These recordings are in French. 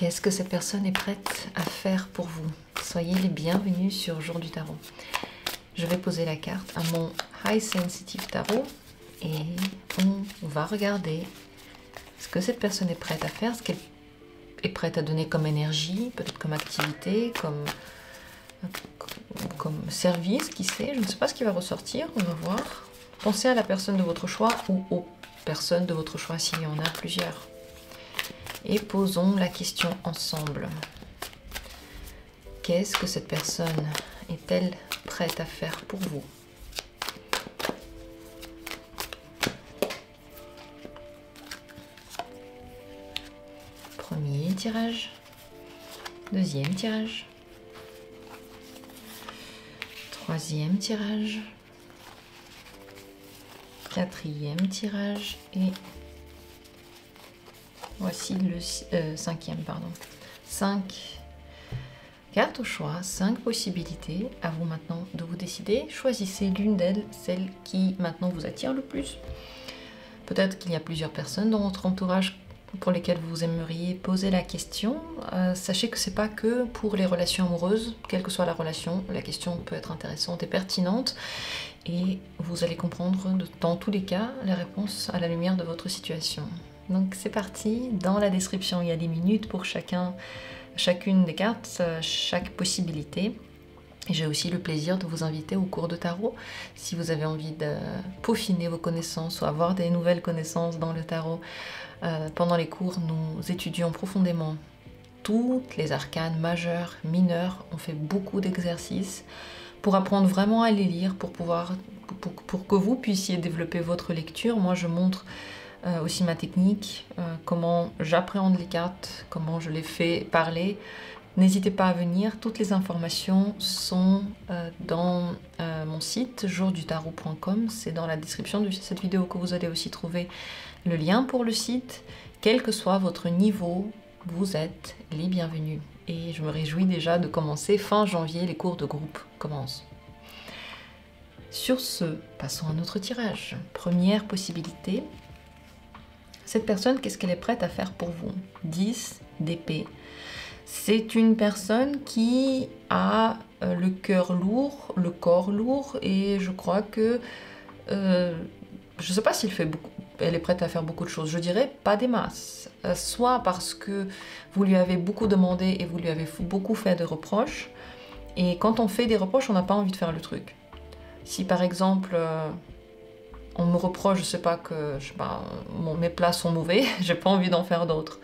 Qu'est-ce que cette personne est prête à faire pour vous? Soyez les bienvenus sur Jour du Tarot. Je vais poser la carte à mon High Sensitive Tarot et on va regarder ce que cette personne est prête à faire, ce qu'elle est prête à donner comme énergie, peut-être comme activité, comme service, qui sait. Je ne sais pas ce qui va ressortir, on va voir. Pensez à la personne de votre choix ou aux personnes de votre choix s'il y en a plusieurs. Et posons la question ensemble. Qu'est-ce que cette personne est-elle prête à faire pour vous? Premier tirage, deuxième tirage, troisième tirage, quatrième tirage et voici le cinquième, pardon. 5 cartes au choix, 5 possibilités. À vous maintenant de vous décider. Choisissez l'une d'elles, celle qui maintenant vous attire le plus. Peut-être qu'il y a plusieurs personnes dans votre entourage pour lesquelles vous aimeriez poser la question. Sachez que c'est pas que pour les relations amoureuses, quelle que soit la relation, la question peut être intéressante et pertinente. Et vous allez comprendre dans tous les cas la réponse à la lumière de votre situation. Donc c'est parti, dans la description il y a des minutes pour chacune des cartes, chaque possibilité. Et j'ai aussi le plaisir de vous inviter au cours de tarot. Si vous avez envie de peaufiner vos connaissances ou avoir des nouvelles connaissances dans le tarot, pendant les cours nous étudions profondément toutes les arcanes majeures, mineures. On fait beaucoup d'exercices pour apprendre vraiment à les lire, pour que vous puissiez développer votre lecture. Moi je montre aussi ma technique, comment j'appréhende les cartes, comment je les fais parler. N'hésitez pas à venir, toutes les informations sont dans mon site jourdutarot.com, c'est dans la description de cette vidéo que vous allez aussi trouver le lien pour le site. Quel que soit votre niveau, vous êtes les bienvenus. Et je me réjouis déjà de commencer fin janvier, les cours de groupe commencent. Sur ce, passons à notre tirage. Première possibilité. Cette personne, qu'est-ce qu'elle est prête à faire pour vous? 10 d'épée. C'est une personne qui a le cœur lourd, le corps lourd, et je crois que... je ne sais pas s'il fait beaucoup, elle est prête à faire beaucoup de choses. Je dirais pas des masses. Soit parce que vous lui avez beaucoup demandé et vous lui avez beaucoup fait de reproches, et quand on fait des reproches, on n'a pas envie de faire le truc. Si par exemple... on me reproche, je sais pas, que mes plats sont mauvais, j'ai pas envie d'en faire d'autres.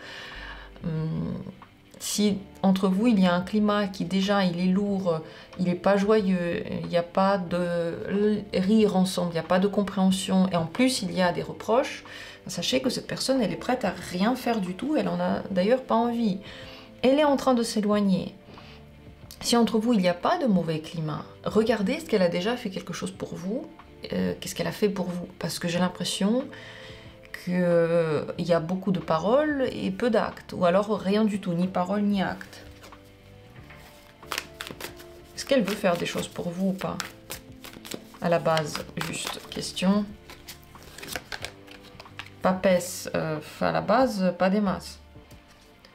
Si entre vous il y a un climat qui déjà il est lourd, il n'est pas joyeux, il n'y a pas de rire ensemble, il n'y a pas de compréhension, et en plus il y a des reproches, sachez que cette personne elle est prête à rien faire du tout, elle en a d'ailleurs pas envie. Elle est en train de s'éloigner. Si entre vous il n'y a pas de mauvais climat, regardez est-ce qu'elle a déjà fait quelque chose pour vous. Qu'est-ce qu'elle a fait pour vous? Parce que j'ai l'impression qu'il y a beaucoup de paroles et peu d'actes, ou alors rien du tout, ni parole ni acte. Est-ce qu'elle veut faire des choses pour vous ou pas? À la base, juste question. Papesse, à la base, pas des masses.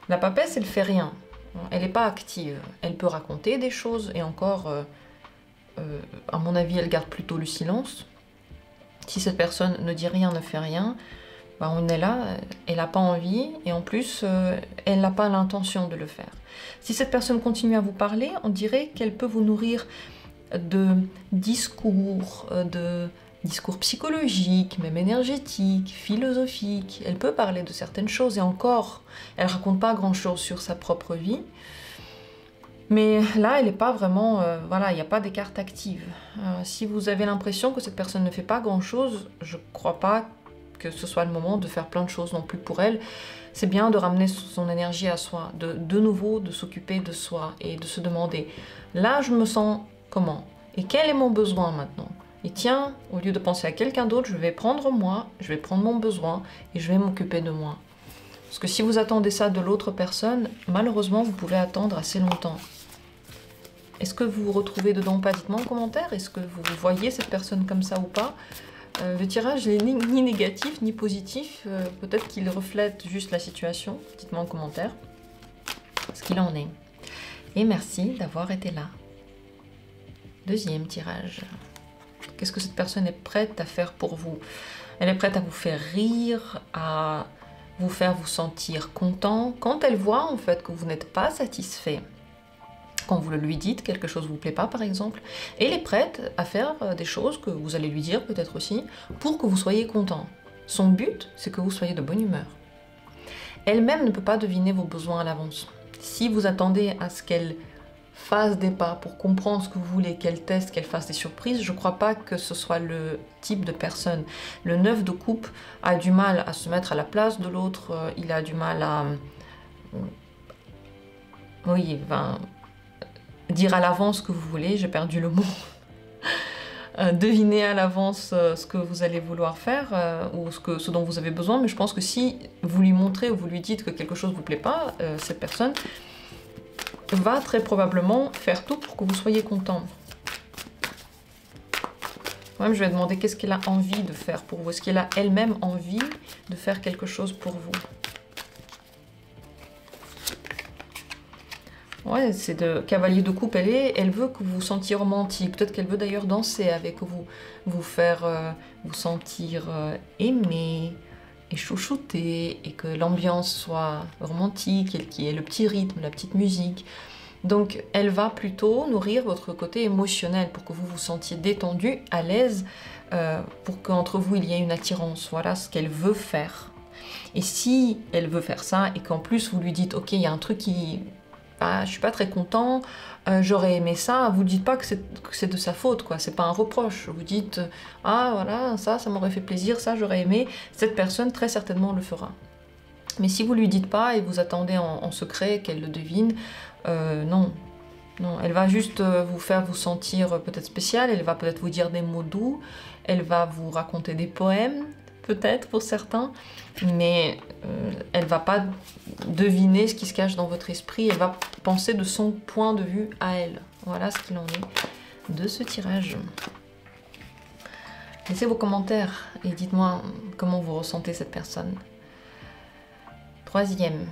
La papesse, elle fait rien. Elle n'est pas active. Elle peut raconter des choses et encore... à mon avis, elle garde plutôt le silence. Si cette personne ne dit rien, ne fait rien, bah on est là, elle n'a pas envie, et en plus, elle n'a pas l'intention de le faire. Si cette personne continue à vous parler, on dirait qu'elle peut vous nourrir de discours psychologiques, même énergétiques, philosophiques. Elle peut parler de certaines choses, et encore, elle raconte pas grand-chose sur sa propre vie. Mais là, elle n'est pas vraiment... voilà, il n'y a pas des cartes actives. Si vous avez l'impression que cette personne ne fait pas grand-chose, je ne crois pas que ce soit le moment de faire plein de choses non plus pour elle. C'est bien de ramener son énergie à soi, de nouveau de s'occuper de soi et de se demander, là je me sens comment? Et quel est mon besoin maintenant? Et tiens, au lieu de penser à quelqu'un d'autre, je vais prendre moi, je vais prendre mon besoin et je vais m'occuper de moi. Parce que si vous attendez ça de l'autre personne, malheureusement vous pouvez attendre assez longtemps. Est-ce que vous vous retrouvez dedans? Pas, dites-moi en commentaire. Est-ce que vous voyez cette personne comme ça ou pas? Le tirage n'est ni négatif ni positif. Peut-être qu'il reflète juste la situation. Dites-moi en commentaire. ce qu'il en est. Et merci d'avoir été là. Deuxième tirage. Qu'est-ce que cette personne est prête à faire pour vous? Elle est prête à vous faire rire, à vous faire vous sentir content. Quand elle voit en fait que vous n'êtes pas satisfait, quand vous le lui dites, quelque chose ne vous plaît pas par exemple, elle est prête à faire des choses que vous allez lui dire peut-être aussi, pour que vous soyez content. Son but, c'est que vous soyez de bonne humeur. Elle-même ne peut pas deviner vos besoins à l'avance. Si vous attendez à ce qu'elle fasse des pas pour comprendre ce que vous voulez, qu'elle teste, qu'elle fasse des surprises, je ne crois pas que ce soit le type de personne. Le 9 de coupe a du mal à se mettre à la place de l'autre, il a du mal à... Oui, ben, dire à l'avance ce que vous voulez, j'ai perdu le mot. Deviner à l'avance ce que vous allez vouloir faire ou ce dont vous avez besoin, mais je pense que si vous lui montrez ou vous lui dites que quelque chose ne vous plaît pas, cette personne va très probablement faire tout pour que vous soyez content. Même je vais demander qu'est-ce qu'elle a envie de faire pour vous. Est-ce qu'elle a elle-même envie de faire quelque chose pour vous? Ouais, c'est de cavalier de coupe, elle veut que vous vous sentiez romantique. Peut-être qu'elle veut d'ailleurs danser avec vous, vous faire vous sentir aimé et chouchouté, et que l'ambiance soit romantique, et qu'il y ait le petit rythme, la petite musique. Donc elle va plutôt nourrir votre côté émotionnel pour que vous vous sentiez détendu, à l'aise, pour qu'entre vous il y ait une attirance. Voilà ce qu'elle veut faire. Et si elle veut faire ça et qu'en plus vous lui dites ok, il y a un truc qui... Ah, je suis pas très content, j'aurais aimé ça, vous dites pas que c'est de sa faute, quoi, c'est pas un reproche, vous dites ah voilà, ça m'aurait fait plaisir, ça j'aurais aimé, cette personne très certainement le fera. Mais si vous lui dites pas et vous attendez en secret qu'elle le devine, non, elle va juste vous faire vous sentir peut-être spécial, elle va peut-être vous dire des mots doux, elle va vous raconter des poèmes, peut-être pour certains, mais elle va pas deviner ce qui se cache dans votre esprit, elle va penser de son point de vue à elle. Voilà ce qu'il en est de ce tirage. Laissez vos commentaires et dites-moi comment vous ressentez cette personne. Troisième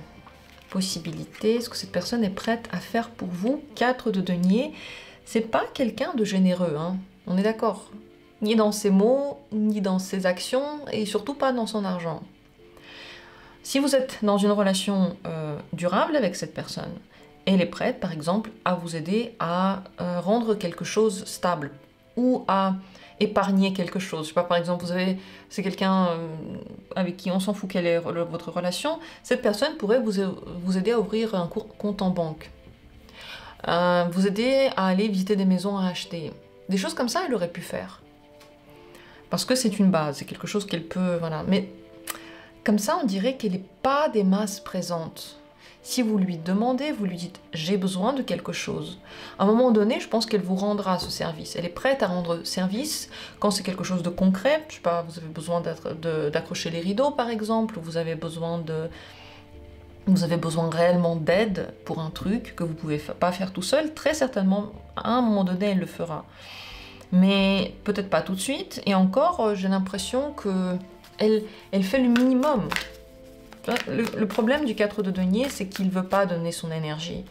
possibilité, est-ce que cette personne est prête à faire pour vous? 4 de denier, c'est pas quelqu'un de généreux, hein, on est d'accord. Ni dans ses mots, ni dans ses actions, et surtout pas dans son argent. Si vous êtes dans une relation durable avec cette personne, elle est prête, par exemple, à vous aider à rendre quelque chose stable, ou à épargner quelque chose. Je sais pas, par exemple, c'est quelqu'un avec qui on s'en fout quelle est votre relation, cette personne pourrait vous aider à ouvrir un compte en banque, vous aider à aller visiter des maisons à acheter. Des choses comme ça, elle aurait pu faire. Parce que c'est une base, c'est quelque chose qu'elle peut... Voilà. Mais comme ça, on dirait qu'elle n'est pas des masses présentes. Si vous lui demandez, vous lui dites « j'ai besoin de quelque chose », à un moment donné, je pense qu'elle vous rendra ce service. Elle est prête à rendre service quand c'est quelque chose de concret. Je sais pas, vous avez besoin d'accrocher les rideaux, par exemple, ou vous avez besoin réellement d'aide pour un truc que vous ne pouvez pas faire tout seul. Très certainement, à un moment donné, elle le fera. Mais peut-être pas tout de suite, et encore, j'ai l'impression qu'elle fait le minimum. Le problème du 4 de denier, c'est qu'il ne veut pas donner son énergie.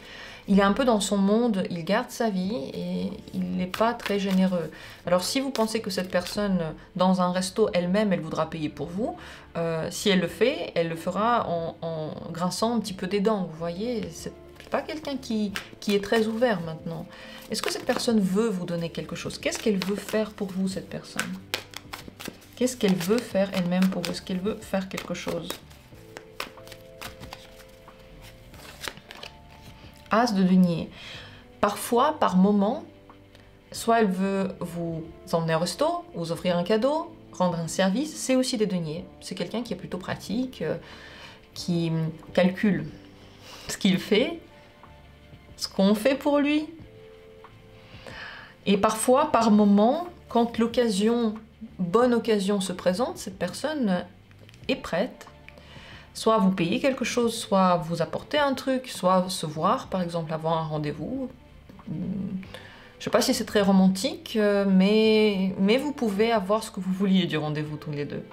Il est un peu dans son monde, il garde sa vie, et il n'est pas très généreux. Alors si vous pensez que cette personne, dans un resto, elle-même, elle voudra payer pour vous, si elle le fait, elle le fera en grinçant un petit peu des dents, vous voyez, c'est pas quelqu'un qui est très ouvert maintenant. Est-ce que cette personne veut vous donner quelque chose? Qu'est-ce qu'elle veut faire pour vous, cette personne? Qu'est-ce qu'elle veut faire elle-même pour vous? Est-ce qu'elle veut faire quelque chose? As de denier. Parfois, par moment, soit elle veut vous emmener au resto, vous offrir un cadeau, rendre un service, c'est aussi des deniers. C'est quelqu'un qui est plutôt pratique, qui calcule ce qu'il fait, ce qu'on fait pour lui. Et parfois, par moment, quand l'occasion, bonne occasion se présente, cette personne est prête, soit à vous payer quelque chose, soit à vous apporter un truc, soit se voir, par exemple, avoir un rendez-vous. Je ne sais pas si c'est très romantique, mais vous pouvez avoir ce que vous vouliez du rendez-vous tous les deux.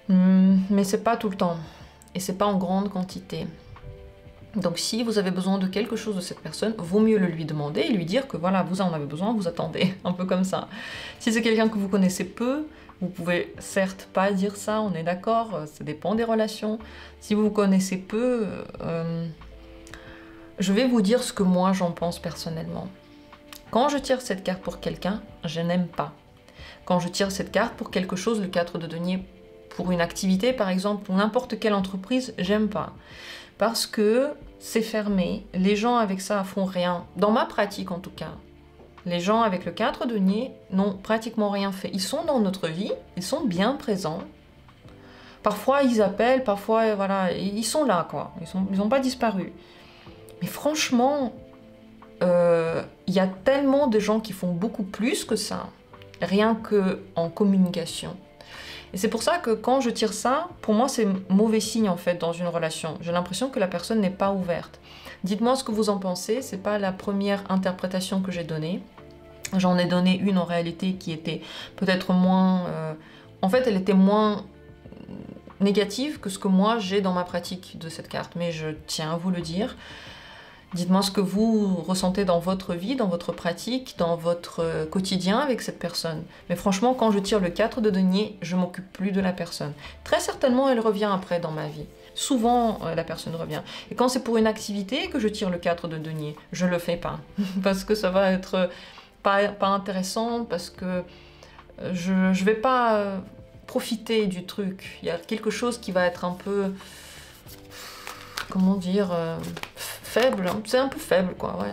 Mais c'est pas tout le temps, et c'est pas en grande quantité. Donc si vous avez besoin de quelque chose de cette personne, vaut mieux le lui demander et lui dire que voilà, vous en avez besoin, vous attendez, un peu comme ça. Si c'est quelqu'un que vous connaissez peu, vous pouvez certes pas dire ça, on est d'accord, ça dépend des relations. Si vous vous connaissez peu, je vais vous dire ce que moi j'en pense personnellement. Quand je tire cette carte pour quelqu'un, je n'aime pas. Quand je tire cette carte pour quelque chose, le 4 de denier, pour une activité par exemple, pour n'importe quelle entreprise, j'aime pas. Parce que c'est fermé, les gens avec ça font rien. Dans ma pratique en tout cas, les gens avec le 4 de denier n'ont pratiquement rien fait. Ils sont dans notre vie, ils sont bien présents. Parfois ils appellent, parfois voilà, ils sont là quoi, ils n'ont pas disparu. Mais franchement, il y a tellement de gens qui font beaucoup plus que ça, rien qu'en communication. Et c'est pour ça que quand je tire ça, pour moi c'est mauvais signe en fait dans une relation. J'ai l'impression que la personne n'est pas ouverte. Dites-moi ce que vous en pensez, c'est pas la première interprétation que j'ai donnée. J'en ai donné une en réalité qui était peut-être moins... en fait elle était moins négative que ce que moi j'ai dans ma pratique de cette carte, mais je tiens à vous le dire. Dites-moi ce que vous ressentez dans votre vie, dans votre pratique, dans votre quotidien avec cette personne. Mais franchement, quand je tire le 4 de denier, je m'occupe plus de la personne. Très certainement, elle revient après dans ma vie. Souvent, la personne revient. Et quand c'est pour une activité que je tire le 4 de denier, je le fais pas. Parce que ça va être pas intéressant, parce que je vais pas profiter du truc. Il y a quelque chose qui va être un peu... comment dire... faible, hein. C'est un peu faible quoi, ouais.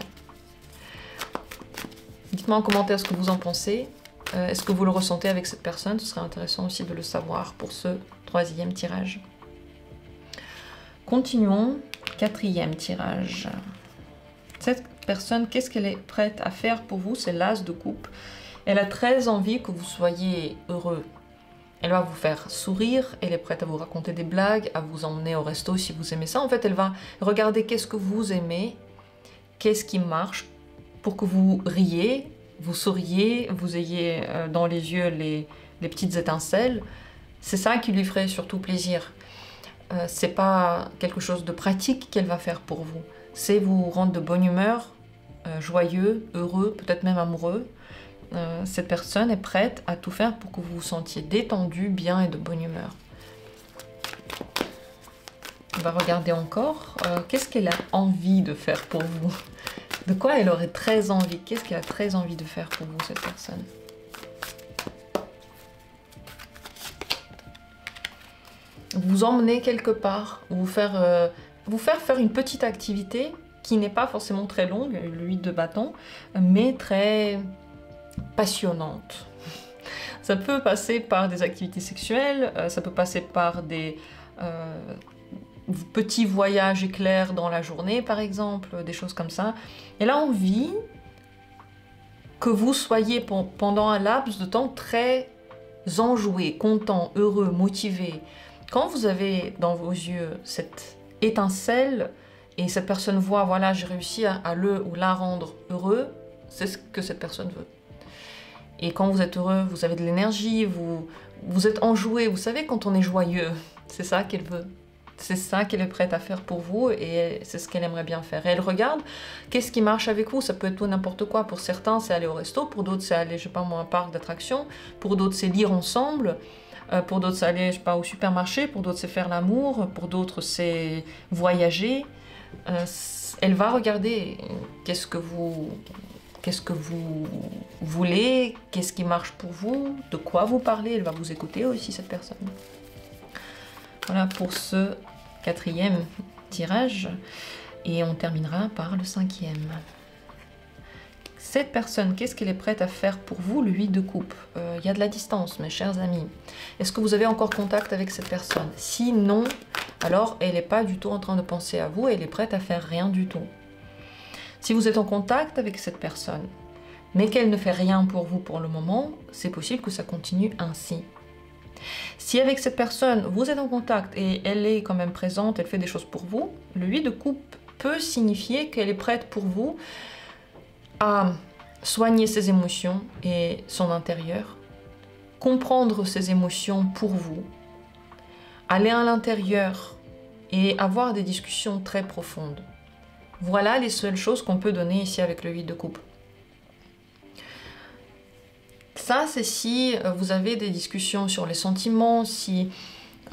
Dites-moi en commentaire ce que vous en pensez. Est-ce que vous le ressentez avec cette personne? Ce serait intéressant aussi de le savoir pour ce 3e tirage. Continuons, 4e tirage. Cette personne, qu'est-ce qu'elle est prête à faire pour vous? C'est l'As de coupe. Elle a très envie que vous soyez heureux. Elle va vous faire sourire, elle est prête à vous raconter des blagues, à vous emmener au resto si vous aimez ça. En fait, elle va regarder qu'est-ce que vous aimez, qu'est-ce qui marche pour que vous riez, vous souriez, vous ayez dans les yeux les petites étincelles. C'est ça qui lui ferait surtout plaisir. C'est pas quelque chose de pratique qu'elle va faire pour vous. C'est vous rendre de bonne humeur, joyeux, heureux, peut-être même amoureux. Cette personne est prête à tout faire pour que vous vous sentiez détendu, bien et de bonne humeur. On va regarder encore. Qu'est-ce qu'elle a envie de faire pour vous? De quoi elle aurait très envie? Qu'est-ce qu'elle a très envie de faire pour vous, cette personne? Vous emmener quelque part, vous faire faire une petite activité qui n'est pas forcément très longue, le 8 de bâton, mais très... passionnante. Ça peut passer par des activités sexuelles, ça peut passer par des petits voyages éclairs dans la journée, par exemple, des choses comme ça. Elle a envie que vous soyez pendant un laps de temps très enjoué, content, heureux, motivé. Quand vous avez dans vos yeux cette étincelle et cette personne voit, voilà, j'ai réussi à le ou la rendre heureux, c'est ce que cette personne veut. Et quand vous êtes heureux, vous avez de l'énergie, vous êtes enjoué. Vous savez, quand on est joyeux, c'est ça qu'elle veut. C'est ça qu'elle est prête à faire pour vous et c'est ce qu'elle aimerait bien faire. Et elle regarde qu'est-ce qui marche avec vous. Ça peut être tout n'importe quoi. Pour certains, c'est aller au resto. Pour d'autres, c'est aller, je sais pas moi, à un parc d'attractions. Pour d'autres, c'est lire ensemble. Pour d'autres, c'est aller, je sais pas, au supermarché. Pour d'autres, c'est faire l'amour. Pour d'autres, c'est voyager. Elle va regarder qu'est-ce que vous voulez, qu'est-ce qui marche pour vous, de quoi vous parlez, elle va vous écouter aussi, cette personne. Voilà pour ce 4e tirage, et on terminera par le 5e. Cette personne, qu'est-ce qu'elle est prête à faire pour vous, le 8 de coupe? Il y a de la distance, mes chers amis. Est-ce que vous avez encore contact avec cette personne? Si non, alors elle n'est pas du tout en train de penser à vous, elle est prête à faire rien du tout. Si vous êtes en contact avec cette personne, mais qu'elle ne fait rien pour vous pour le moment, c'est possible que ça continue ainsi. Si avec cette personne, vous êtes en contact et elle est quand même présente, elle fait des choses pour vous, le 8 de coupe peut signifier qu'elle est prête pour vous à soigner ses émotions et son intérieur, comprendre ses émotions pour vous, aller à l'intérieur et avoir des discussions très profondes. Voilà les seules choses qu'on peut donner ici avec le 8 de coupe. Ça, c'est si vous avez des discussions sur les sentiments, si,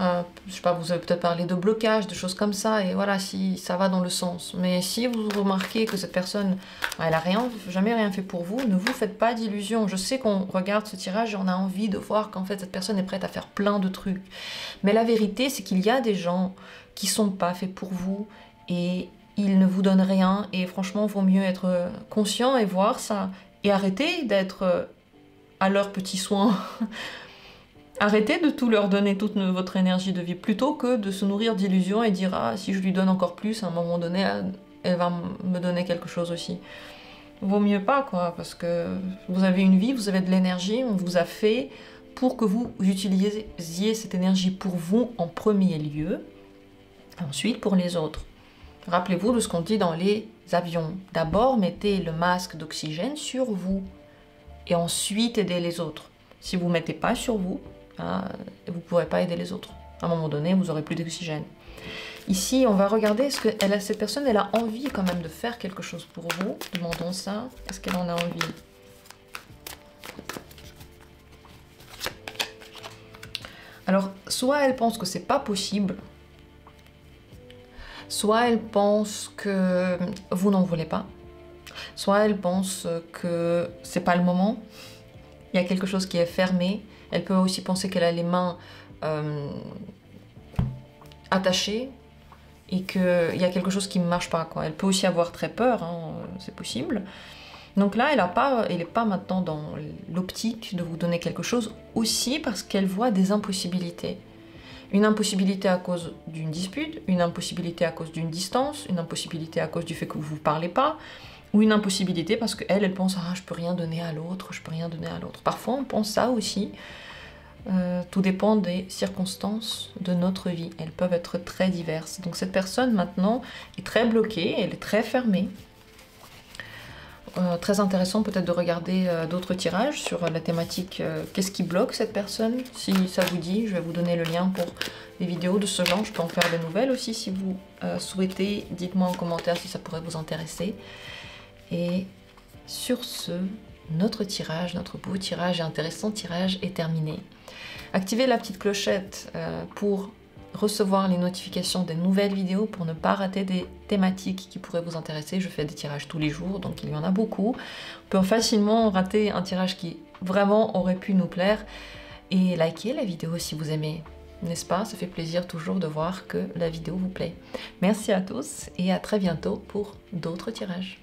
je sais pas, vous avez peut-être parlé de blocage, de choses comme ça, et voilà, si ça va dans le sens. Mais si vous remarquez que cette personne, elle a jamais rien fait pour vous, ne vous faites pas d'illusions. Je sais qu'on regarde ce tirage et on a envie de voir qu'en fait, cette personne est prête à faire plein de trucs. Mais la vérité, c'est qu'il y a des gens qui sont pas faits pour vous, et ils ne vous donnent rien, et franchement, il vaut mieux être conscient et voir ça, et arrêter d'être à leurs petits soins. Arrêtez de tout leur donner, toute votre énergie de vie, plutôt que de se nourrir d'illusions et dire « Ah, si je lui donne encore plus, à un moment donné, elle va me donner quelque chose aussi. » Vaut mieux pas, quoi, parce que vous avez une vie, vous avez de l'énergie, on vous a fait pour que vous utilisiez cette énergie pour vous en premier lieu, ensuite pour les autres. Rappelez-vous de ce qu'on dit dans les avions. D'abord, mettez le masque d'oxygène sur vous et ensuite aidez les autres. Si vous ne mettez pas sur vous, vous ne pourrez pas aider les autres. À un moment donné, vous n'aurez plus d'oxygène. Ici, on va regarder, est-ce que cette personne, elle a envie quand même de faire quelque chose pour vous? Demandons ça. Est-ce qu'elle en a envie? Alors, soit elle pense que c'est pas possible, soit elle pense que vous n'en voulez pas, soit elle pense que c'est pas le moment, il y a quelque chose qui est fermé. Elle peut aussi penser qu'elle a les mains attachées et qu'il y a quelque chose qui ne marche pas, quoi. Elle peut aussi avoir très peur, hein, c'est possible. Donc là, elle n'est pas maintenant dans l'optique de vous donner quelque chose, aussi parce qu'elle voit des impossibilités. Une impossibilité à cause d'une dispute, une impossibilité à cause d'une distance, une impossibilité à cause du fait que vous ne parlez pas, ou une impossibilité parce qu'elle, elle pense « Ah, je peux rien donner à l'autre, je peux rien donner à l'autre ». Parfois, on pense ça aussi. Tout dépend des circonstances de notre vie. Elles peuvent être très diverses. Donc cette personne, maintenant, est très bloquée, elle est très fermée. Très intéressant peut-être de regarder d'autres tirages sur la thématique qu'est-ce qui bloque cette personne. Si ça vous dit, je vais vous donner le lien pour des vidéos de ce genre. Je peux en faire de nouvelles aussi si vous souhaitez. Dites-moi en commentaire si ça pourrait vous intéresser. Et sur ce, notre tirage, notre beau tirage et intéressant tirage est terminé. Activez la petite clochette pour recevoir les notifications des nouvelles vidéos, pour ne pas rater des thématiques qui pourraient vous intéresser. Je fais des tirages tous les jours, donc il y en a beaucoup. On peut facilement rater un tirage qui vraiment aurait pu nous plaire. Et likez la vidéo si vous aimez, n'est-ce pas? Ça fait plaisir toujours de voir que la vidéo vous plaît. Merci à tous et à très bientôt pour d'autres tirages.